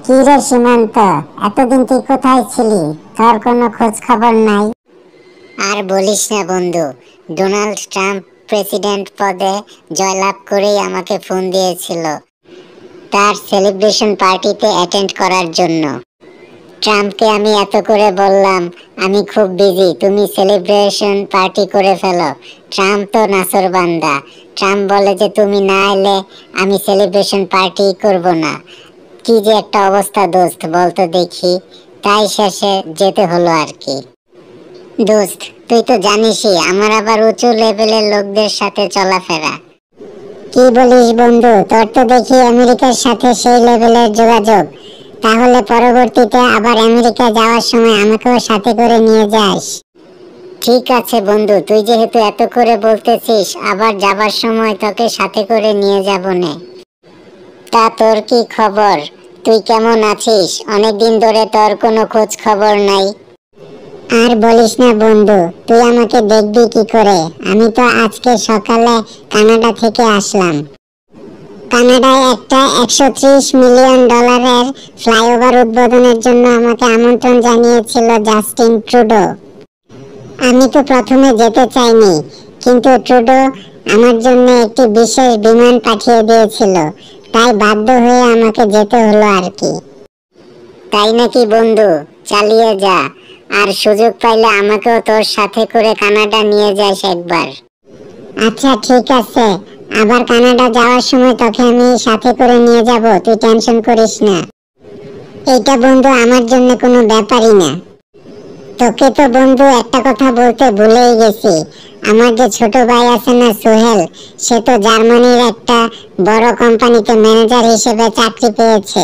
কি রে সীমান্ত, এতদিন তুই কোথায় ছিলি? তোর কোনো খোঁজ খবর নাই। আর বলিস না বন্ধু, ডোনাল্ড ট্রাম্প প্রেসিডেন্ট পদে জয়লাভ করেই আমাকে ফোন দিয়েছিল তার সেলিব্রেশন পার্টিতে অ্যাটেন্ড করার জন্য। ট্রাম্পকে আমি এত করে বললাম আমি খুব বিজি, তুমি সেলিব্রেশন পার্টি করে ফেলো। ট্রাম্প তো নাছোড়বান্দা। ট্রাম্প বলে যে তুমি না এলে আমি সেলিব্রেশন পার্টি করব না। কি যে একটা অবস্থা দোস্ত, বলতো দেখি। তাই শেষে যেতে হলো আর কি। দোস্ত, তুই তো জানিসই আমার আবার উঁচু লেভেলের লোকদের সাথে চলাফেরা। কি বলিস বন্ধু, তোর তো দেখি আমেরিকার সাথে সেই লেভেলের যোগাযোগ। তাহলে পরবর্তীতে আবার আমেরিকা যাওয়ার সময় আমাকেও সাথে করে নিয়ে যাস। ঠিক আছে বন্ধু, তুই যেহেতু এত করে বলতেছিস, আবার যাবার সময় তোকে সাথে করে নিয়ে যাব নে। তা তোর কি খবর? তুই কেমন আছিস? অনেকদিন ধরে তোর কোনো খোঁজ খবর নাই। আর বলিস না বন্ধু, তুই আমাকে দেখবি কি করে? আমি তো আজকে সকালে কানাডা থেকে আসলাম। কানাডায় একটা $130 মিলিয়ন ফ্লাইওভার উদ্বোধনের জন্য আমাকে আমন্ত্রণ জানিয়েছিল জাস্টিন ট্রুডো। আমি তো প্রথমে যেতে চাইনি, কিন্তু ট্রুডো আমার জন্য একটি বিশেষ বিমান পাঠিয়ে দিয়েছিল, তাই বাধ্য হয়ে আমাকে যেতে হলো আর কি। তাই নাকি বন্ধু? চালিয়ে যা। আর সুযোগ পাইলে আমাকেও তোর সাথে করে কানাডা নিয়ে যাস একবার। আচ্ছা ঠিক আছে, আবার কানাডা যাওয়ার সময় তোকে আমি সাথে করে নিয়ে যাব, তুই টেনশন করিস না। এইটা বন্ধু আমার জন্য কোনো ব্যাপারই না। তোকে তো বন্ধু একটা কথা বলতে ভুলেই গেছি। আমার যে ছোট ভাই আছে না সোহেল, সে তো জার্মানির একটা বড় কোম্পানিতে ম্যানেজার হিসেবে চাকরি পেয়েছে।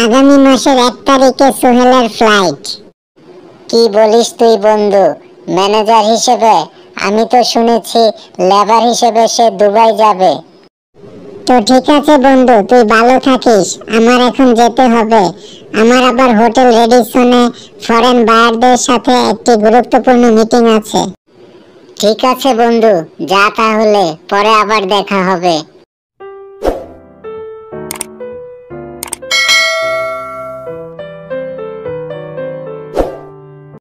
আগামী মাসের 1 তারিখে সোহেলের ফ্লাইট। কি বলিস তুই বন্ধু? ম্যানেজার হিসেবে? আমি তো শুনেছি লেবার হিসেবে সে দুবাই যাবে। তো ঠিক আছে বন্ধু, তুই ভালো থাকিস। আমার এখন যেতে হবে। আমার আবার হোটেল রেডিসনে ফরেন বায়ারদের সাথে একটি গুরুত্বপূর্ণ মিটিং আছে। ঠিক আছে বন্ধু, যা তাহলে, পরে আবার দেখা হবে।